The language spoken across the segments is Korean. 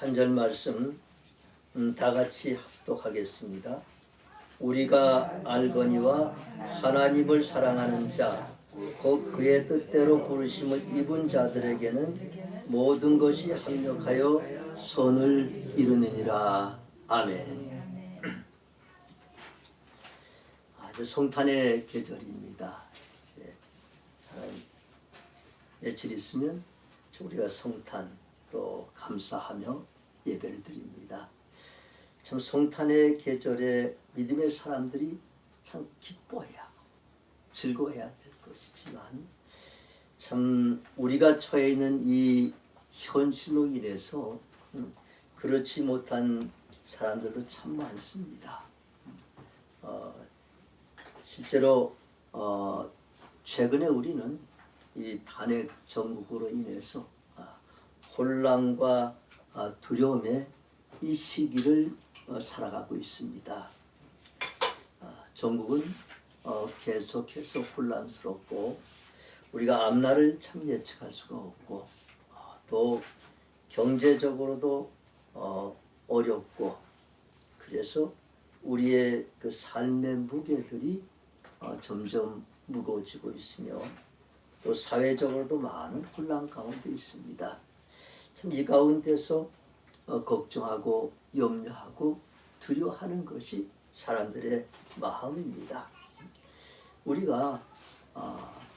한 절 말씀 다 같이 합독하겠습니다. 우리가 알거니와 하나님을 사랑하는 자, 곧 그의 뜻대로 부르심을 입은 자들에게는 모든 것이 합력하여 선을 이루느니라. 아멘. 아주 성탄의 계절입니다. 이제 며칠 있으면 우리가 성탄 또 감사하며 예배를 드립니다. 참 성탄의 계절에 믿음의 사람들이 참 기뻐해야 하고 즐거워해야 될 것이지만 참 우리가 처해 있는 이 현실로 인해서 그렇지 못한 사람들도 참 많습니다. 실제로 최근에 우리는 이 탄핵 정국으로 인해서 혼란과 두려움의 이 시기를 살아가고 있습니다. 전국은 계속해서 혼란스럽고 우리가 앞날을 참 예측할 수가 없고 또 경제적으로도 어렵고 그래서 우리의 그 삶의 무게들이 점점 무거워지고 있으며 또 사회적으로도 많은 혼란 가운데 있습니다. 참 이 가운데서 걱정하고 염려하고 두려워하는 것이 사람들의 마음입니다. 우리가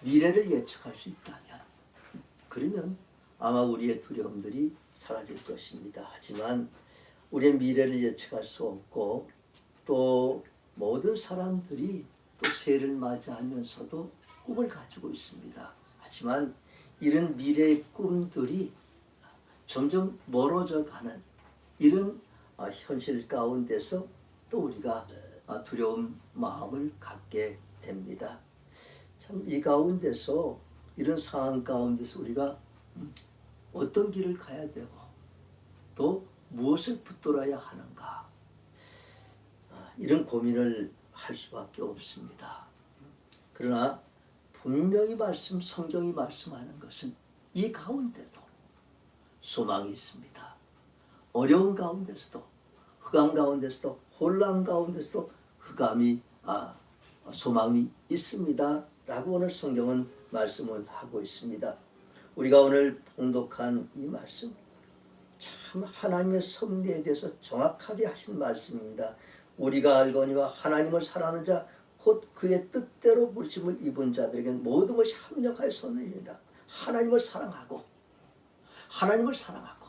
미래를 예측할 수 있다면 그러면 아마 우리의 두려움들이 사라질 것입니다. 하지만 우리의 미래를 예측할 수 없고 또 모든 사람들이 또 새해를 맞이하면서도 꿈을 가지고 있습니다. 하지만 이런 미래의 꿈들이 점점 멀어져 가는 이런 현실 가운데서 또 우리가 두려운 마음을 갖게 됩니다. 참 이 가운데서 이런 상황 가운데서 우리가 어떤 길을 가야 되고 또 무엇을 붙들어야 하는가 이런 고민을 할 수밖에 없습니다. 그러나 분명히 성경이 말씀하는 것은 이 가운데도 소망이 있습니다. 어려운 가운데서도 흑암 가운데서도 혼란 가운데서도 소망이 있습니다. 라고 오늘 성경은 말씀을 하고 있습니다. 우리가 오늘 봉독한 이 말씀 참 하나님의 섭리에 대해서 정확하게 하신 말씀입니다. 우리가 알거니와 하나님을 사랑하는 자 곧 그의 뜻대로 부르심을 입은 자들에게는 모든 것이 합력하여 선을 하나님을 사랑하고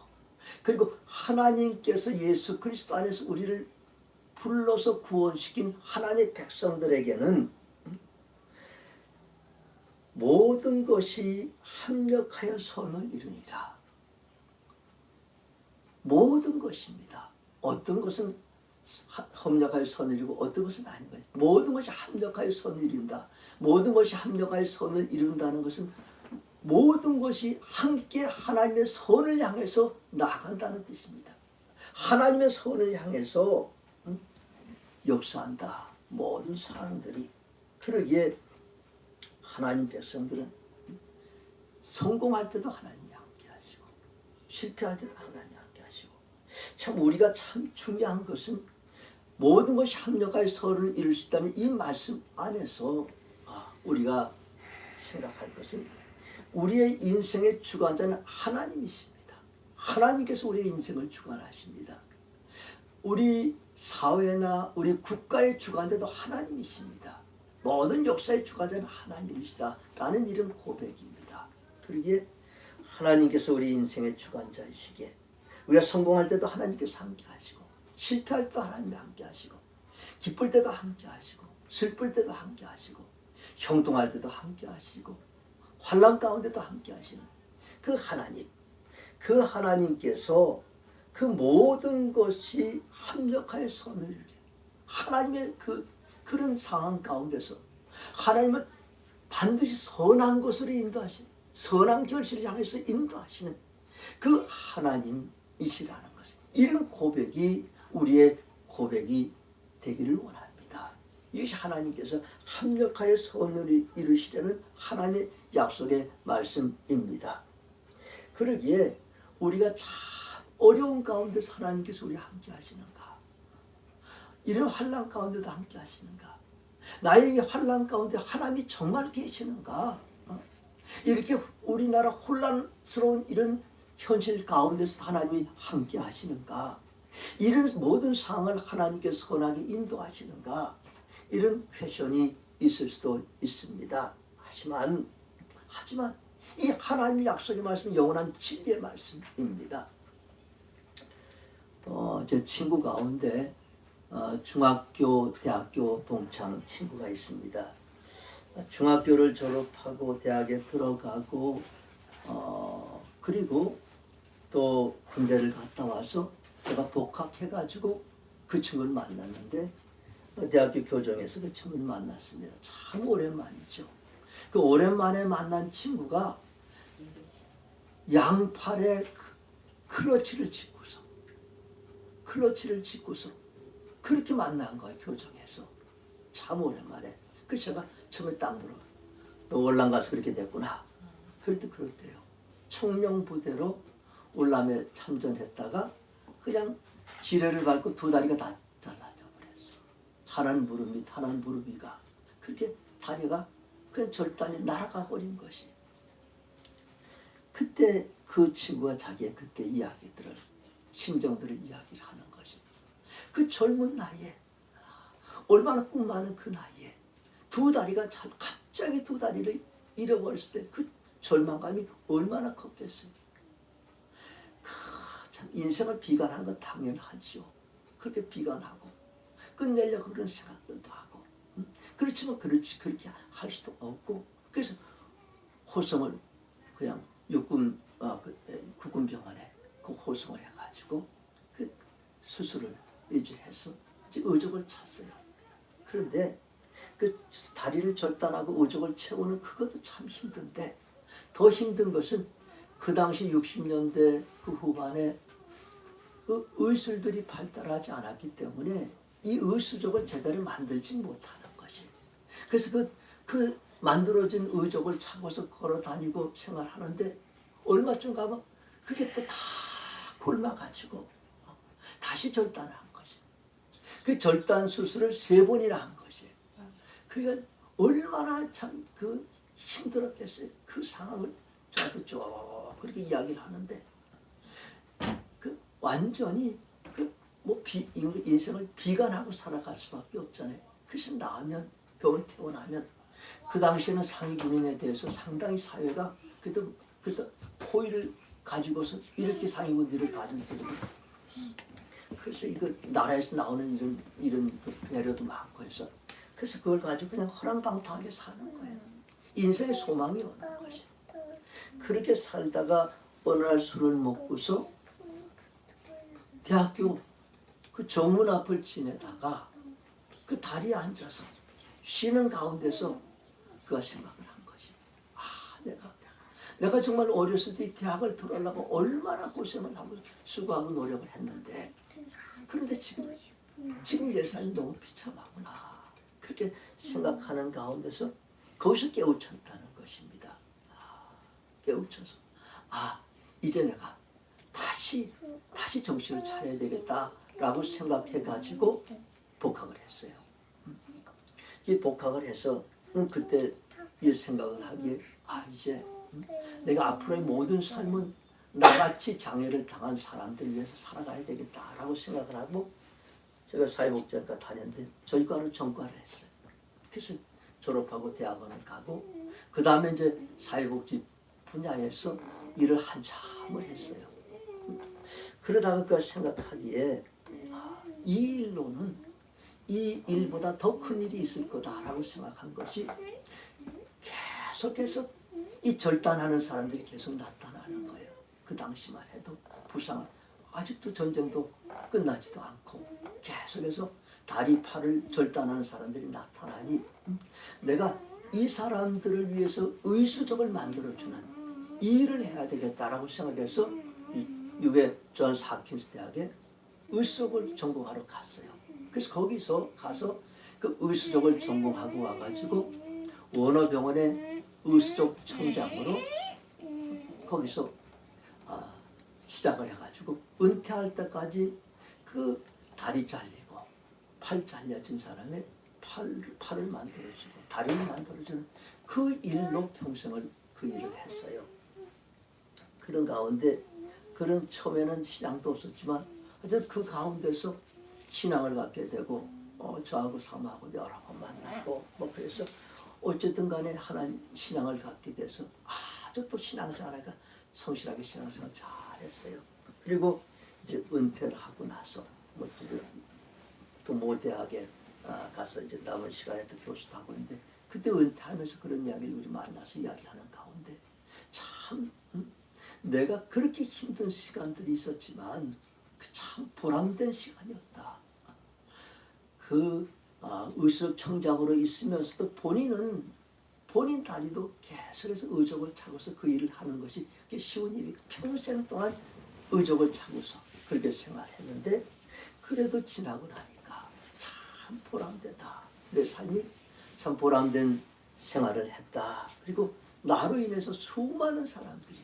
그리고 하나님께서 예수 그리스도 안에서 우리를 불러서 구원시킨 하나님의 백성들에게는 모든 것이 합력하여 선을 이루니라. 모든 것입니다. 어떤 것은 합력하여 선을 이루고 어떤 것은 아닌 거예요. 모든 것이 합력하여 선을 이룬다. 모든 것이 합력하여 선을 이룬다는 것은 모든 것이 함께 하나님의 선을 향해서 나아간다는 뜻입니다. 하나님의 선을 향해서 역사한다. 모든 사람들이. 그러기에 하나님 백성들은 성공할 때도 하나님이 함께 하시고 실패할 때도 하나님이 함께 하시고 참 우리가 참 중요한 것은 모든 것이 합력하여 선을 이룰 수 있다는 이 말씀 안에서 우리가 생각할 것은 우리의 인생의 주관자는 하나님이십니다. 하나님께서 우리의 인생을 주관하십니다. 우리 사회나 우리 국가의 주관자도 하나님이십니다. 모든 역사의 주관자는 하나님이시다 라는 이런 고백입니다. 그러기에 하나님께서 우리 인생의 주관자이시기에 우리가 성공할 때도 하나님께서 함께 하시고 실패할 때도 하나님이 함께 하시고 기쁠 때도 함께 하시고 슬플 때도 함께 하시고 형통할 때도 함께 하시고 환난 가운데도 함께 하시는 그 하나님께서 그 모든 것이 합력하여 선을 이루게 하나님의 그런 상황 가운데서 하나님은 반드시 선한 것으로 인도하시는 선한 결실을 향해서 인도하시는 그 하나님이시라는 것을 이런 고백이 우리의 고백이 되기를 원합니다. 이것이 하나님께서 합력하여 선을 이루시려는 하나님의 약속의 말씀입니다. 그러기에 우리가 참 어려운 가운데서 하나님께서 우리 함께 하시는가? 이런 환난 가운데도 함께 하시는가? 나의 환난 가운데 하나님이 정말 계시는가? 이렇게 우리나라 혼란스러운 이런 현실 가운데서 하나님이 함께 하시는가? 이런 모든 상황을 하나님께서 선하게 인도하시는가? 이런 퀘션이 있을 수도 있습니다. 하지만 이 하나님의 약속의 말씀은 영원한 진리의 말씀입니다. 제 친구 가운데 중학교, 대학교 동창 친구가 있습니다. 중학교를 졸업하고 대학에 들어가고 그리고 또 군대를 갔다 와서 제가 복학해가지고 그 친구를 만났는데 대학교 교정에서 그 친구를 만났습니다. 참 오랜만이죠. 그 오랜만에 만난 친구가 양팔에 클러치를 짚고서 그렇게 만난 거예요. 교정에서. 참 오랜만에. 그래서 제가 처음에 딱 물어. 너 월남 가서 그렇게 됐구나. 그래도 그렇대요. 청룡부대로 월남에 참전했다가 그냥 지뢰를 밟고 두 다리가 다 잘라져 버렸어. 하나는 무릎 밑, 하나는 무릎 위가. 그렇게 다리가 그냥 절단이 날아가 버린 것이. 그때 그 친구가 자기의 그때 이야기들을, 심정들을 이야기를 하는 것이. 그 젊은 나이에, 얼마나 꿈 많은 그 나이에 두 다리가 갑자기 두 다리를 잃어버렸을 때 그 절망감이 얼마나 컸겠어요. 참 인생을 비관하는 건 당연하죠. 그렇게 비관하고 끝내려고 그런 생각들도 하고. 그렇지만 그렇게 할 수도 없고, 그래서 호성을 그냥 국군병원에 그 호성을 해가지고 그 수술을 이제 해서 이제 의족을 찼어요. 그런데 그 다리를 절단하고 의족을 채우는 그것도 참 힘든데, 더 힘든 것은 그 당시 60년대 그 후반에 그 의술들이 발달하지 않았기 때문에 이 의수족을 제대로 만들지 못하는 것이. 그래서 그 만들어진 의족을 차고서 걸어 다니고 생활하는데 얼마쯤 가면 그게 또 다 골마가지고 다시 절단한 것이. 그 절단 수술을 3번이나 한 것이. 그러니까 얼마나 참 그 힘들었겠어요. 그 상황을 저한테 쭉 그렇게 이야기를 하는데, 그 완전히 인생을 비관하고 살아갈 수밖에 없잖아요. 그래서 병원 퇴원하면 그 당시에는 상위 군인에 대해서 상당히 사회가 그래도 호의를 가지고서 이렇게 상위 군인들을 받아들이고, 그래서 이거 나라에서 나오는 이런 배려도 많고 해서, 그래서 그걸 가지고 그냥 허랑방탕하게 사는 거예요. 인생의 소망이 없는 것이. 그렇게 살다가 어느 날 술을 먹고서 대학교 그 정문 앞을 지내다가 그 다리에 앉아서 쉬는 가운데서 그가 생각을 한 것이, 내가 정말 어렸을 때 대학을 들어가려고 얼마나 고생을 하고 수고하고 노력을 했는데, 그런데 지금 예산이 너무 비참하구나. 그렇게 생각하는 가운데서 거기서 깨우쳤다는 것입니다. 깨우쳐서 이제 내가 다시 정신을 차려야 되겠다라고 생각해가지고 복학을 했어요. 이 복학을 해서 그때 이 생각을 하기에 이제 내가 앞으로의 모든 삶은 나같이 장애를 당한 사람들 위해서 살아가야 되겠다라고 생각을 하고, 제가 사회복지학과 다녔는데 저희 과로 전과를 했어요. 그래서 졸업하고 대학원을 가고, 그 다음에 이제 사회복지 분야에서 일을 한참을 했어요. 그러다가 그 생각하기에 이 일로는 이 일보다 더 큰 일이 있을 거다라고 생각한 것이, 계속해서 이 절단하는 사람들이 계속 나타나는 거예요. 그 당시만 해도 부상을, 아직도 전쟁도 끝나지도 않고 계속해서 다리 팔을 절단하는 사람들이 나타나니, 내가 이 사람들을 위해서 의수족을 만들어주는 이 일을 해야 되겠다라고 생각해서 미국의 존스 홉킨스 대학에 의수족을 전공하러 갔어요. 그래서 거기서 가서 그 의수족을 전공하고 와가지고 워너병원의 의수족 청장으로 거기서 시작을 해가지고 은퇴할 때까지 그 다리 잘리고 팔 잘려진 사람의 팔을 만들어주고 다리를 만들어주는 그 일로 평생을 그 일을 했어요. 그런 가운데 그런 처음에는 신앙도 없었지만 어쨌든 그 가운데서 신앙을 갖게 되고 저하고 사모하고 여러 번 만나고 뭐 그래서 어쨌든 간에 하나님 신앙을 갖게 돼서 아주 또 신앙생활하니까 성실하게 신앙생활 잘했어요. 그리고 이제 은퇴를 하고 나서 뭐 또 모대학에 가서 이제 남은 시간에 또 교수도 하고 있는데 그때 은퇴하면서 그런 이야기를 우리 만나서 이야기하는 가운데 참 내가 그렇게 힘든 시간들이 있었지만 참 보람된 시간이었다. 의술청장으로 있으면서도 본인 다리도 계속해서 의족을 차고서 그 일을 하는 것이 그게 쉬운 일이 평생 동안 의족을 차고서 그렇게 생활했는데 그래도 지나고 나니까 참 보람되다. 내 삶이 참 보람된 생활을 했다. 그리고 나로 인해서 수많은 사람들이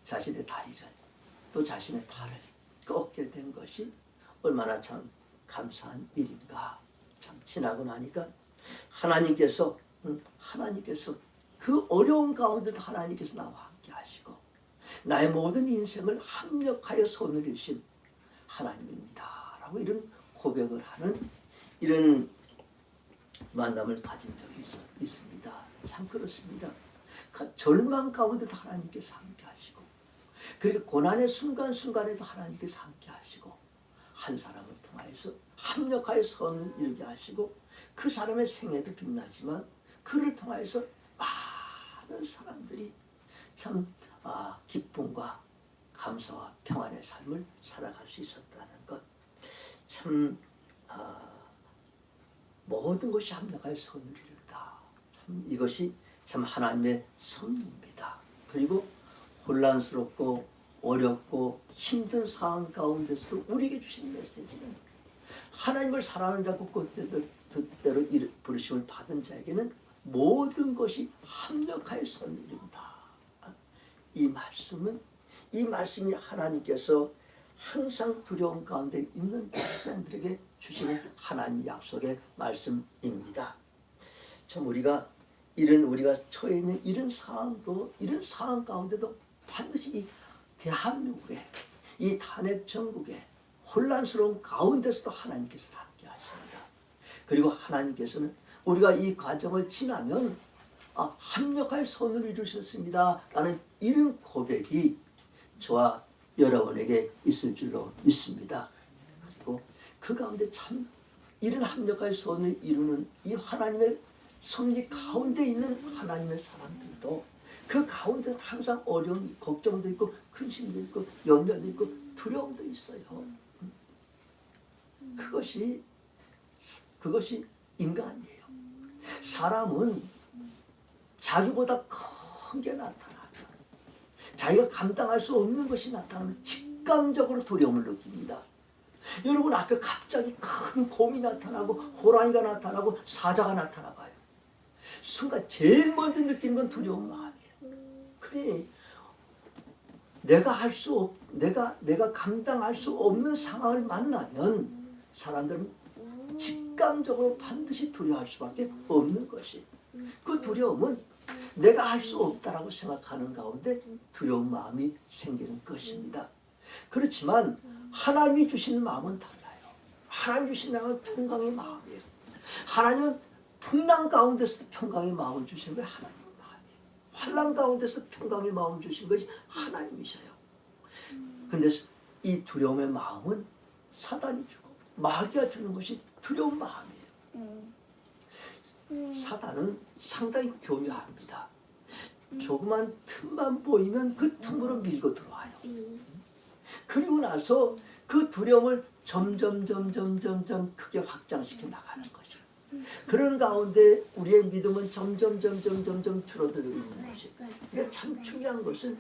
자신의 다리를 또 자신의 팔을 꺾게 된 것이 얼마나 참 감사한 일인가. 참 지나고 나니까 하나님께서 그 어려운 가운데도 하나님께서 나와 함께 하시고 나의 모든 인생을 합력하여 손을 이루신 하나님입니다 라고 이런 고백을 하는 이런 만남을 가진 적이 있습니다. 참 그렇습니다. 절망 가운데도 하나님께서 함께 하시고 그리고 고난의 순간순간에도 하나님께서 함께 하시고 한 사람을 통하여서 합력하여 선을 이루게 하시고 그 사람의 생애도 빛나지만 그를 통하여서 많은 사람들이 참 기쁨과 감사와 평안의 삶을 살아갈 수 있었다는 것. 참 모든 것이 합력하여 선을 이룬다. 참 이것이 참 하나님의 섭리입니다. 그리고 혼란스럽고 어렵고 힘든 상황 가운데서도 우리에게 주신 메시지는 하나님을 사랑하는 자고 그 뜻대로 부르심을 받은 자에게는 모든 것이 합력하여 선을 이룬다. 이 말씀이 하나님께서 항상 두려움 가운데 있는 백성들에게 주시는 하나님 약속의 말씀입니다. 참 우리가 처해 있는 이런 상황 가운데도 반드시 이 대한민국의 이 탄핵 정국의 혼란스러운 가운데서도 하나님께서 함께 하십니다. 그리고 하나님께서는 우리가 이 과정을 지나면 합력하여 선을 이루셨습니다 라는 이런 고백이 저와 여러분에게 있을 줄로 믿습니다. 그리고 그 가운데 참 이런 합력하여 선을 이루는 이 하나님의 섭리 가운데 있는 하나님의 사람들도 그 가운데 항상 어려움, 걱정도 있고 근심도 있고 염려도 있고 두려움도 있어요. 그것이 인간이에요. 사람은 자기보다 큰 게 나타나면 자기가 감당할 수 없는 것이 나타나면 직감적으로 두려움을 느낍니다. 여러분 앞에 갑자기 큰 곰이 나타나고 호랑이가 나타나고 사자가 나타나봐요. 순간 제일 먼저 느끼는 건 두려운 마음이에요. 그러니 내가 감당할 수 없는 상황을 만나면 사람들은 직감적으로 반드시 두려워할 수밖에 없는 것이 그 두려움은 내가 할 수 없다라고 생각하는 가운데 두려운 마음이 생기는 것입니다. 그렇지만 하나님이 주시는 마음은 달라요. 하나님 주신 마음은 평강의 마음이에요. 하나님은 풍랑 가운데서 평강의 마음을 주시는 게 하나님의 마음이에요. 환난 가운데서 평강의 마음을 주신 것이 하나님이셔요. 근데 이 두려움의 마음은 사단이 주고 마귀가 주는 것이 두려운 마음이에요. 사단은 상당히 교묘합니다. 조그만 틈만 보이면 그 틈으로 밀고 들어와요. 그리고 나서 그 두려움을 점점 크게 확장시켜 나가는 거죠. 그런 가운데 우리의 믿음은 점점 줄어들고 있는 것이. 그러니까 참 중요한 것은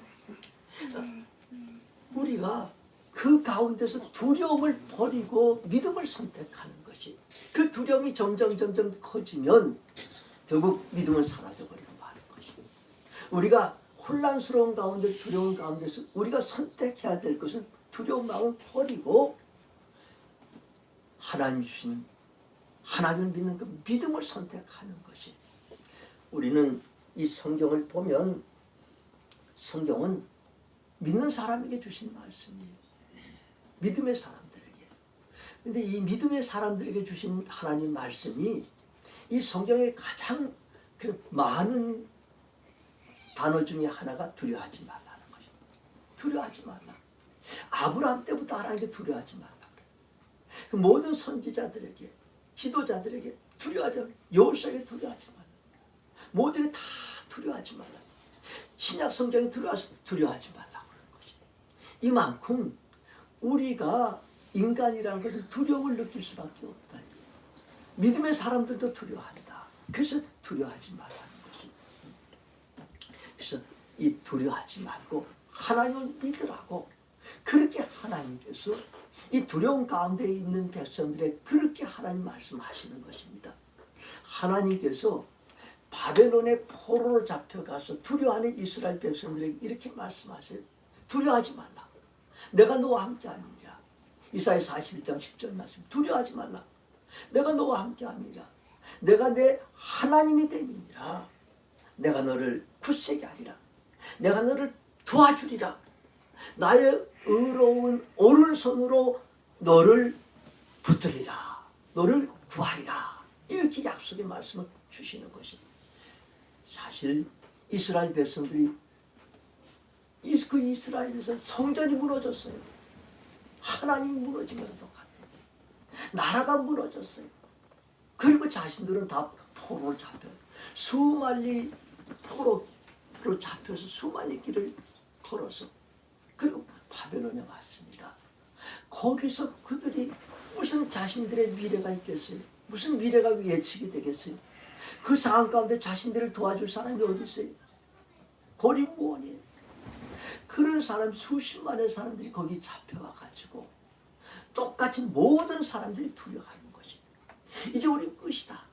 우리가 그 가운데서 두려움을 버리고 믿음을 선택하는 것이, 그 두려움이 점점 커지면 결국 믿음은 사라져버리고 마는 것이. 우리가 혼란스러운 가운데 두려운 가운데서 우리가 선택해야 될 것은 두려운 마음을 버리고 하나님 주신 하나님을 믿는 그 믿음을 선택하는 것이, 우리는 이 성경을 보면 성경은 믿는 사람에게 주신 말씀이에요. 믿음의 사람들에게. 근데 이 믿음의 사람들에게 주신 하나님 말씀이 이 성경의 가장 그 많은 단어 중에 하나가 두려워하지 말라는 것입니다. 두려워하지 말라. 아브라함 때부터 하나님께 두려워하지 말라. 그 모든 선지자들에게, 지도자들에게 두려워하지 말라. 여호수아에게 두려워하지 말라. 모두에게 다 두려워하지 말라. 신약 성경에 들어와서 두려워하지 말라 그런 것이. 이만큼 우리가 인간이라는 것은 두려움을 느낄 수밖에 없다. 믿음의 사람들도 두려워한다. 그래서 두려워하지 말라는 것이. 그래서 이 두려워하지 말고 하나님을 믿으라고, 그렇게 하나님께서 이 두려움 가운데 있는 백성들의 그렇게 하나님 말씀하시는 것입니다. 하나님께서 바벨론의 포로로 잡혀가서 두려워하는 이스라엘 백성들에게 이렇게 말씀하세요. 두려워하지 말라. 내가 너와 함께함이니라. 이사야 41장 10절 말씀. 두려워하지 말라. 내가 너와 함께함이니라. 내가 내 하나님이 됨이니라. 내가 너를 굳세게 하리라. 내가 너를 도와주리라. 나의 의로운 오른손으로 너를 붙들리라. 너를 구하리라. 이렇게 약속의 말씀을 주시는 것입니다. 사실 이스라엘 백성들이 그 이스라엘에서 성전이 무너졌어요. 하나님이 무너진 것과 똑같아요. 나라가 무너졌어요. 그리고 자신들은 다 포로로 잡혀요. 수만리 포로로 잡혀서 수만리 길을 걸어서 그리고 바벨론에 왔습니다. 거기서 그들이 무슨 자신들의 미래가 있겠어요? 무슨 미래가 예측이 되겠어요? 그 상황 가운데 자신들을 도와줄 사람이 어디 있어요? 고립무원이에요. 그런 사람 수십만의 사람들이 거기 잡혀와가지고 똑같이 모든 사람들이 두려워하는 것입니다. 이제 우리는 끝이다.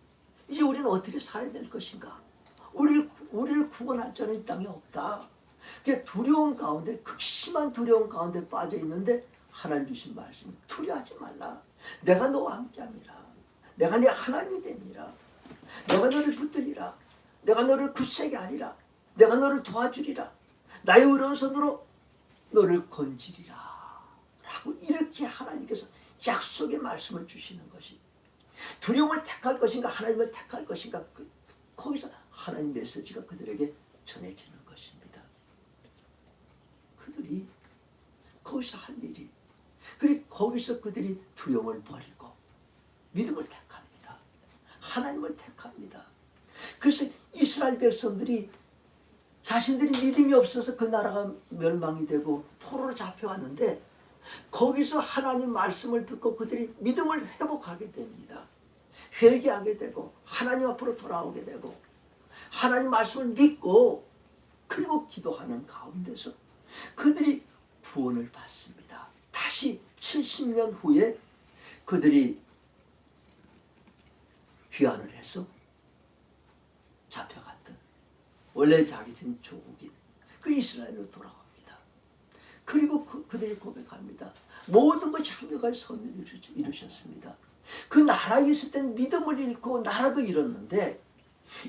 이제 우리는 어떻게 살아야 될 것인가? 우리를 구원할 자는 이 땅에 없다. 그 두려움 가운데, 극심한 두려움 가운데 빠져 있는데 하나님 주신 말씀, 두려워하지 말라. 내가 너와 함께함이라. 내가 네 하나님이 됨이라. 내가 너를 붙들리라. 내가 너를 굳세게 하리라. 내가 너를 도와주리라. 나의 의로운 손으로 너를 건지리라. 라고 이렇게 하나님께서 약속의 말씀을 주시는 것이, 두려움을 택할 것인가 하나님을 택할 것인가, 거기서 하나님 메시지가 그들에게 전해지는 것입니다. 그들이 거기서 할 일이, 그리고 거기서 그들이 두려움을 버리고 믿음을 택합니다. 하나님을 택합니다. 그래서 이스라엘 백성들이 자신들이 믿음이 없어서 그 나라가 멸망이 되고 포로로 잡혀왔는데, 거기서 하나님 말씀을 듣고 그들이 믿음을 회복하게 됩니다. 회개하게 되고 하나님 앞으로 돌아오게 되고 하나님 말씀을 믿고 그리고 기도하는 가운데서 그들이 구원을 받습니다. 다시 70년 후에 그들이 귀환을 해서 잡혀갔던 원래 자기들 조국인 그 이스라엘로 돌아갑니다. 그리고 그들이 고백합니다. 모든 것이 합력하여 선을 이루셨습니다. 그 나라에 있을 땐 믿음을 잃고 나라도 잃었는데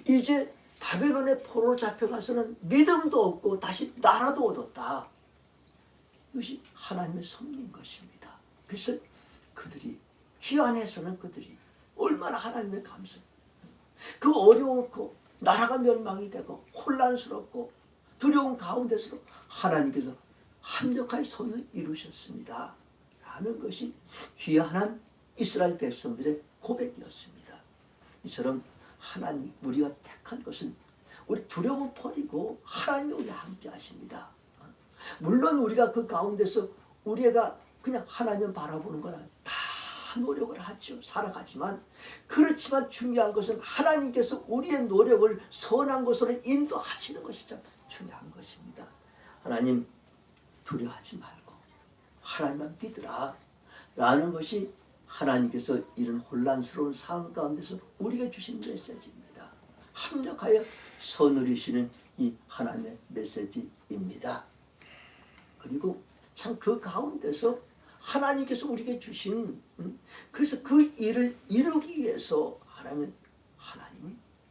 이제 바벨론의 포로로 잡혀가서는 믿음도 없고 다시 나라도 얻었다. 이것이 하나님의 섭리인 것입니다. 그래서 그들이 귀환해서는 그들이 얼마나 하나님의 감사, 그 어려웠고 나라가 멸망이 되고 혼란스럽고 두려운 가운데서도 하나님께서 합력할 선을 이루셨습니다. 라는 것이 귀환한 이스라엘 백성들의 고백이었습니다. 이처럼 하나님, 우리가 택한 것은 우리 두려움을 버리고 하나님이 우리와 함께 하십니다. 물론 우리가 그 가운데서 우리가 그냥 하나님 바라보는 거나 다 노력을 하죠. 살아가지만, 그렇지만 중요한 것은 하나님께서 우리의 노력을 선한 것으로 인도하시는 것이 참 중요한 것입니다. 하나님 두려워하지 말고 하나님만 믿으라 라는 것이 하나님께서 이런 혼란스러운 상황 가운데서 우리에게 주신 메시지입니다. 합력하여 선을 이루시는 이 하나님의 메시지입니다. 그리고 참 그 가운데서 하나님께서 우리에게 주신 그래서 그 일을 이루기 위해서 하나님이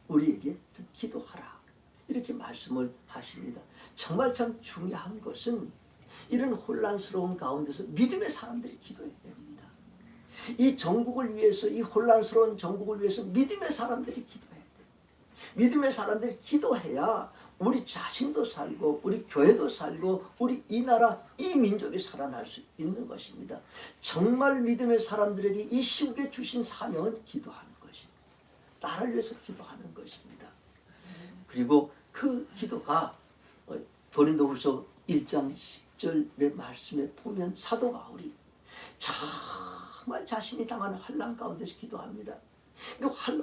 우리에게 기도하라 이렇게 말씀을 하십니다. 정말 참 중요한 것은 이런 혼란스러운 가운데서 믿음의 사람들이 기도해야 됩니다. 이 전국을 위해서 이 혼란스러운 전국을 위해서 믿음의 사람들이 기도해야 돼요. 믿음의 사람들이 기도해야 우리 자신도 살고 우리 교회도 살고 우리 이 나라 이 민족이 살아날 수 있는 것입니다. 정말 믿음의 사람들에게 이 시국에 주신 사명은 기도하는 것입니다. 나라를 위해서 기도하는 것입니다. 그리고 그 기도가 고린도후서 1장 10절의 말씀에 보면 사도 바울이 정말 자신이 당하는 환난 가운데서 기도합니다.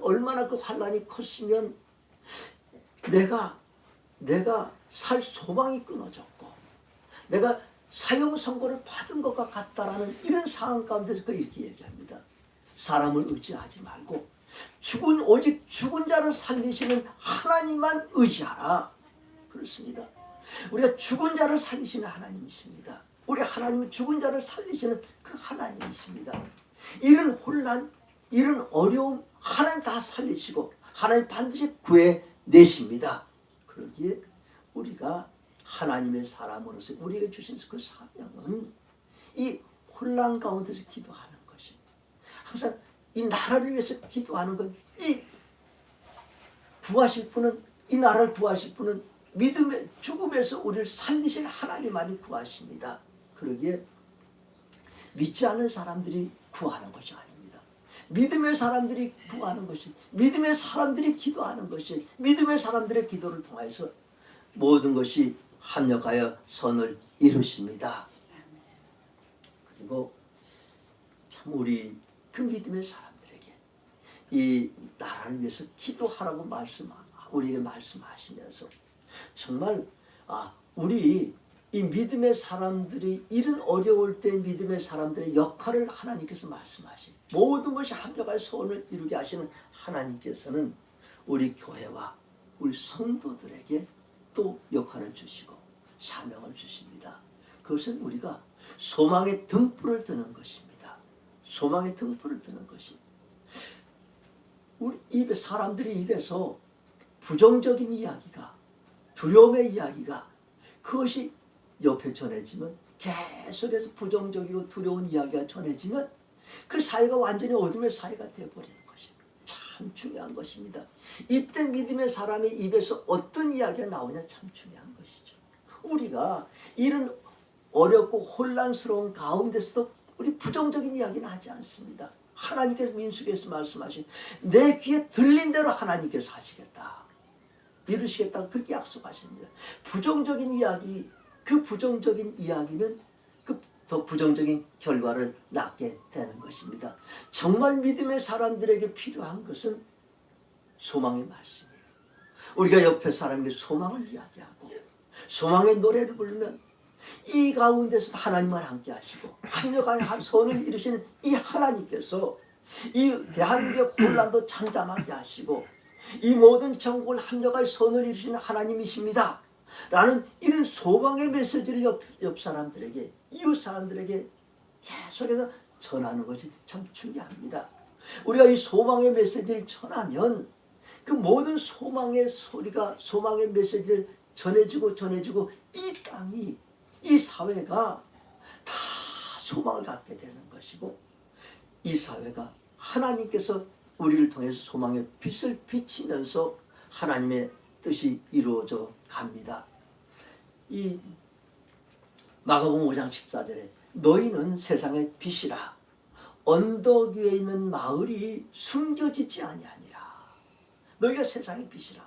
얼마나 그 환난이 컸으면 내가 살 소망이 끊어졌고 내가 사형 선고를 받은 것과 같다라는 이런 상황 가운데서 이렇게 얘기합니다. 사람을 의지하지 말고 오직 죽은 자를 살리시는 하나님만 의지하라. 그렇습니다. 우리가 죽은 자를 살리시는 하나님이십니다. 우리 하나님은 죽은 자를 살리시는 그 하나님이십니다. 이런 혼란, 이런 어려움 하나님 다 살리시고 하나님 반드시 구해내십니다. 그러기에 우리가 하나님의 사람으로서 우리에게 주신 그 사명은 이 혼란 가운데서 기도하는 것입니다. 항상 이 나라를 위해서 기도하는 것, 이 나라를 구하실 분은 믿음의 죽음에서 우리를 살리실 하나님만이 구하십니다. 그러기에 믿지 않는 사람들이 구하는 것이 아닙니다. 믿음의 사람들이 구하는 것이, 믿음의 사람들이 기도하는 것이, 믿음의 사람들의 기도를 통해서 모든 것이 합력하여 선을 이루십니다. 그리고 참 우리 그 믿음의 사람들에게 이 나라를 위해서 기도하라고 우리에게 말씀하시면서 정말 우리 이 믿음의 사람들이 이런 어려울 때 믿음의 사람들의 역할을 하나님께서 말씀하신 모든 것이 합력할 소원을 이루게 하시는 하나님께서는 우리 교회와 우리 성도들에게 또 역할을 주시고 사명을 주십니다. 그것은 우리가 소망의 등불을 드는 것입니다. 소망의 등불을 드는 것이 우리 사람들이 입에서 부정적인 이야기가 두려움의 이야기가 그것이 옆에 전해지면 계속해서 부정적이고 두려운 이야기가 전해지면 그 사회가 완전히 어둠의 사회가 되어버리는 것입니다. 참 중요한 것입니다. 이때 믿음의 사람의 입에서 어떤 이야기가 나오냐 참 중요한 것이죠. 우리가 이런 어렵고 혼란스러운 가운데서도 우리 부정적인 이야기는 하지 않습니다. 하나님께서 민수기에서 말씀하신 내 귀에 들린 대로 하나님께서 하시겠다. 이루시겠다고 그렇게 약속하십니다. 부정적인 이야기, 그 부정적인 이야기는 더 부정적인 결과를 낳게 되는 것입니다. 정말 믿음의 사람들에게 필요한 것은 소망의 말씀이에요. 우리가 옆에 사람에게 소망을 이야기하고 소망의 노래를 부르면 이 가운데서 하나님만 함께 하시고 합력하여 선을 이루시는 이 하나님께서 이 대한민국의 혼란도 잠잠하게 하시고 이 모든 전국을 합력할 선을 이루시는 하나님이십니다 라는 이런 소망의 메시지를 옆 사람들에게 이웃 사람들에게 계속해서 전하는 것이 참 중요합니다. 우리가 이 소망의 메시지를 전하면 그 모든 소망의 소리가 소망의 메시지를 전해지고 이 땅이 이 사회가 다 소망을 갖게 되는 것이고 이 사회가 하나님께서 우리를 통해서 소망의 빛을 비치면서 하나님의 뜻이 이루어져 갑니다. 이 마가복음 5장 14절에 너희는 세상의 빛이라 언덕 위에 있는 마을이 숨겨지지 아니하니라. 너희가 세상의 빛이라.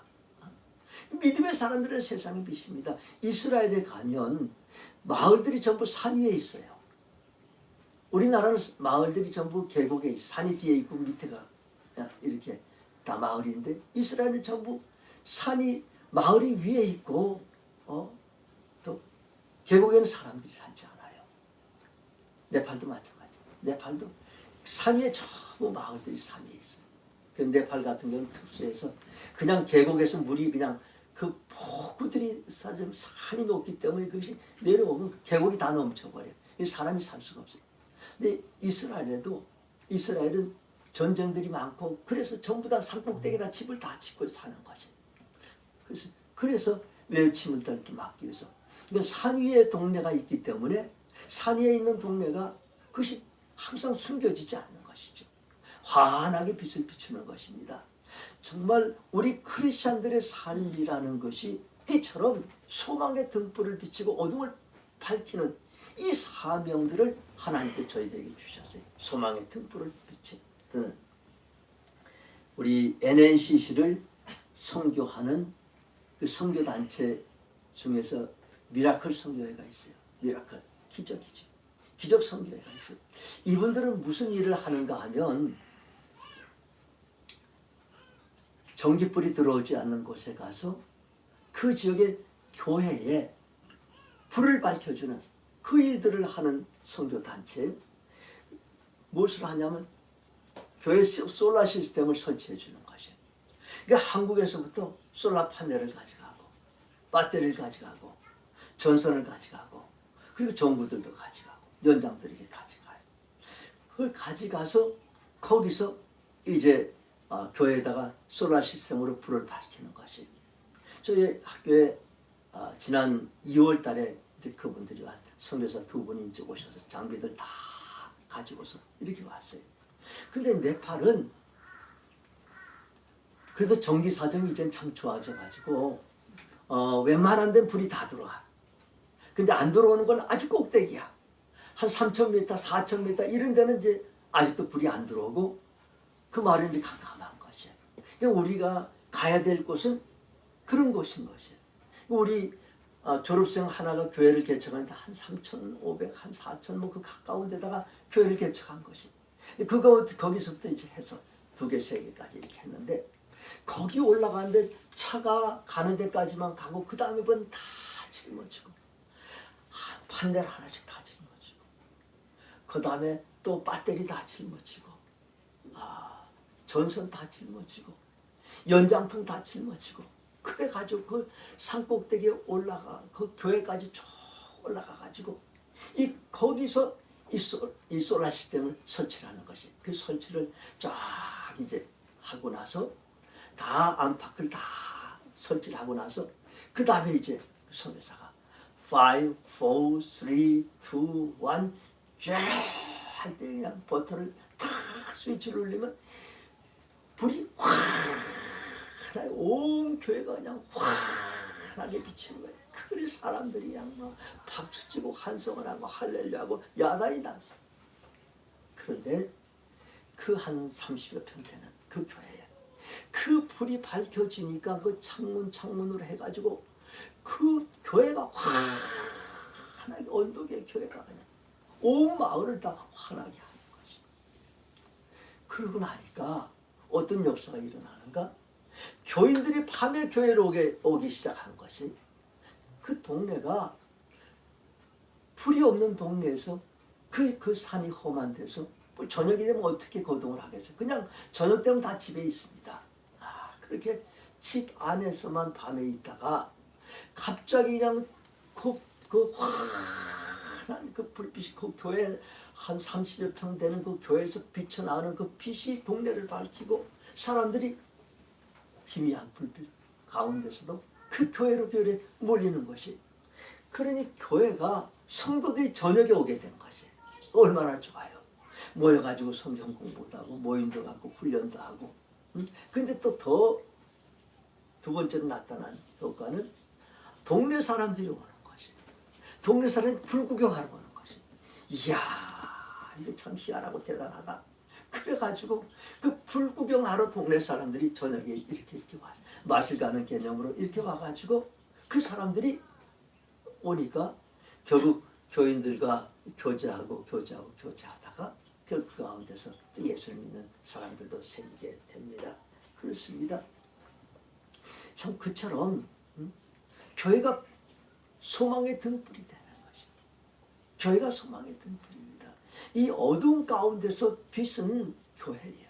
믿음의 사람들은 세상의 빛입니다. 이스라엘에 가면 마을들이 전부 산 위에 있어요. 우리나라는 마을들이 전부 계곡에 산이 뒤에 있고 밑에가 이렇게 다 마을인데 이스라엘은 전부 마을이 위에 있고 또 계곡에는 사람들이 살지 않아요. 네팔도 마찬가지예요. 네팔도 산 위에 전부 마을들이 산 위에 있어요. 그 네팔 같은 경우는 특수해서 그냥 계곡에서 물이 그냥 그 폭우들이 좀 산이 높기 때문에 그것이 내려오면 계곡이 다 넘쳐버려요. 사람이 살 수가 없어요. 근데 이스라엘은 전쟁들이 많고 그래서 전부 다 산꼭대기에다 집을 다 짓고 사는 거지. 그래서 외침을 듣기 막기 위해서. 그러니까 산 위에 동네가 있기 때문에 산 위에 있는 동네가 그것이 항상 숨겨지지 않는 것이죠. 환하게 빛을 비추는 것입니다. 정말 우리 크리스찬들의 삶이라는 것이 이처럼 소망의 등불을 비치고 어둠을 밝히는 이 사명들을 하나님께 저희들에게 주셨어요. 소망의 등불을 비치는 우리 NNCC를 선교하는 그 선교단체 중에서 미라클 선교회가 있어요. 미라클, 기적이죠. 기적 선교회가 있어요. 이분들은 무슨 일을 하는가 하면 전기불이 들어오지 않는 곳에 가서 그 지역의 교회에 불을 밝혀주는 그 일들을 하는 선교단체예요. 무엇을 하냐면 교회 솔라 시스템을 설치해 주는 것이에요. 그러니까 한국에서부터 솔라 파넬을 가져가고 배터리를 가져가고 전선을 가져가고 그리고 전구들도 가져가고 연장들에게 가져가요. 그걸 가져가서 거기서 이제 교회에다가 솔라 시스템으로 불을 밝히는 것이. 저희 학교에 지난 2월 달에 이제 그분들이 선교사 두 분이 이제 오셔서 장비들 다 가지고서 이렇게 왔어요. 근데 네팔은 그래도 전기 사정이 이젠 참 좋아져가지고 웬만한 데는 불이 다 들어와. 근데 안 들어오는 건 아주 꼭대기야. 한 3,000m, 4,000m 이런 데는 이제 아직도 불이 안 들어오고 그 말은 이제 캄캄한 것이에요. 그러니까 우리가 가야 될 곳은 그런 곳인 것이에요. 우리 졸업생 하나가 교회를 개척하는데 한 3,500, 한 4,000 뭐 그 가까운 데다가 교회를 개척한 것이. 거기서부터 이제 해서 2개, 3개까지 이렇게 했는데 거기 올라가는데 차가 가는 데까지만 가고 그 다음에 다 짊어지고 판넬 하나씩 다 짊어지고 그 다음에 또 배터리 다 짊어지고 전선 다 짊어지고 연장통 다 짊어지고 그래가지고 그 산꼭대기에 올라가 그 교회까지 쭉 올라가가지고 거기서 이 솔라 시스템을 설치하는 것이. 그 설치를 쫙 이제 하고 나서 다 안팎을 다 설치를 하고 나서 그 다음에 이제 선교사가 5, 4, 3, 2, 1 쫙 할 때 그냥 버튼을 탁 스위치를 올리면 불이 확 온 교회가 그냥 환하게 비치는 거예요. 그래서 사람들이 그냥 막 박수치고 환성을 하고 할렐루야하고 야단이 났어. 그런데 그 한 30여 평 되는 그 교회에 그 불이 밝혀지니까 그 창문으로 해가지고 그 교회가 환하게 언덕의 교회가 그냥 온 마을을 다 환하게 하는 거지. 그러고 나니까 어떤 역사가 일어나는가? 교인들이 밤에 교회로 오기 시작한 것이 그 동네가 불이 없는 동네에서 그 산이 험한 데서 저녁이 되면 어떻게 거동을 하겠어요? 그냥 저녁 되면 다 집에 있습니다. 그렇게 집 안에서만 밤에 있다가 갑자기 그냥 그 환한 그 불빛이 그 교회 한 30여 평 되는 그 교회에서 비쳐나오는 그 빛이 동네를 밝히고 사람들이 희미한 불빛 가운데서도 그 교회로 몰리는 것이. 그러니 교회가 성도들이 저녁에 오게 된 것이 얼마나 좋아요. 모여가지고 성경 공부도 하고 모임도 갖고 훈련도 하고. 근데 또 더 두 번째로 나타난 효과는 동네 사람들이 오는 것이. 동네 사람이 불 구경하러 오는 것이. 이야, 이거 참 희한하고 대단하다. 그래가지고 그 불 구경하러 동네 사람들이 저녁에 이렇게 와요. 마실 가는 개념으로 이렇게 와가지고 그 사람들이 오니까 결국 교인들과 교제하다가 결국 그 가운데서 또 예수를 믿는 사람들도 생기게 됩니다. 그렇습니다. 참 그처럼 교회가 소망의 등불이 되는 것입니다. 교회가 소망의 등불입니다. 이 어두운 가운데서 빛은 교회예요.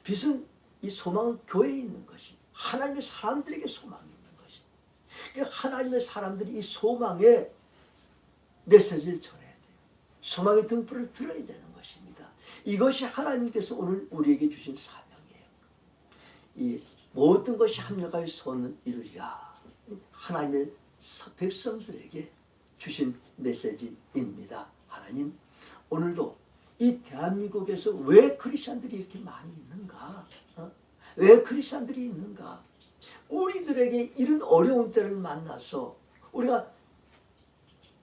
빛은 이 소망은 교회에 있는 것이 하나님의 사람들에게 소망이 있는 그 하나님의 사람들이 이 소망의 메시지를 전해야 돼요. 소망의 등불을 들어야 되는 것입니다. 이것이 하나님께서 오늘 우리에게 주신 사명이에요. 이 모든 것이 합력하여 선을 이루리라. 하나님의 백성들에게 주신 메시지입니다. 하나님, 오늘도 이 대한민국에서 왜 크리스천들이 이렇게 많이 있는가? 왜 크리스천들이 있는가? 우리들에게 이런 어려운 때를 만나서 우리가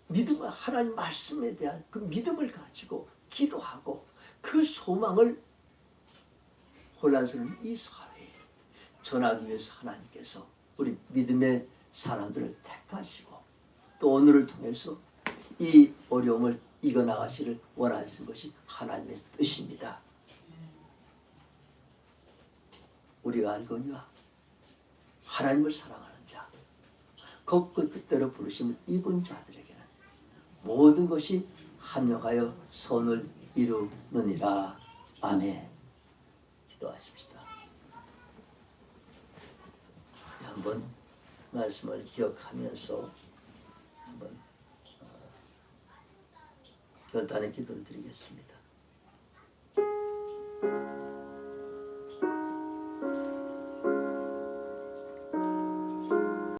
믿음과 하나님 말씀에 대한 그 믿음을 가지고 기도하고 그 소망을 혼란스러운 이 사회에 전하기 위해서 하나님께서 우리 믿음의 사람들을 택하시고 또 오늘을 통해서 이 어려움을 이겨나가시를 원하시는 것이 하나님의 뜻입니다. 우리가 알거니와 하나님을 사랑하는 자, 그 뜻대로 부르심을 입은 자들에게는 모든 것이 합력하여 선을 이루느니라. 아멘. 기도하십시다. 한번 말씀을 기억하면서 한번 결단의 기도를 드리겠습니다.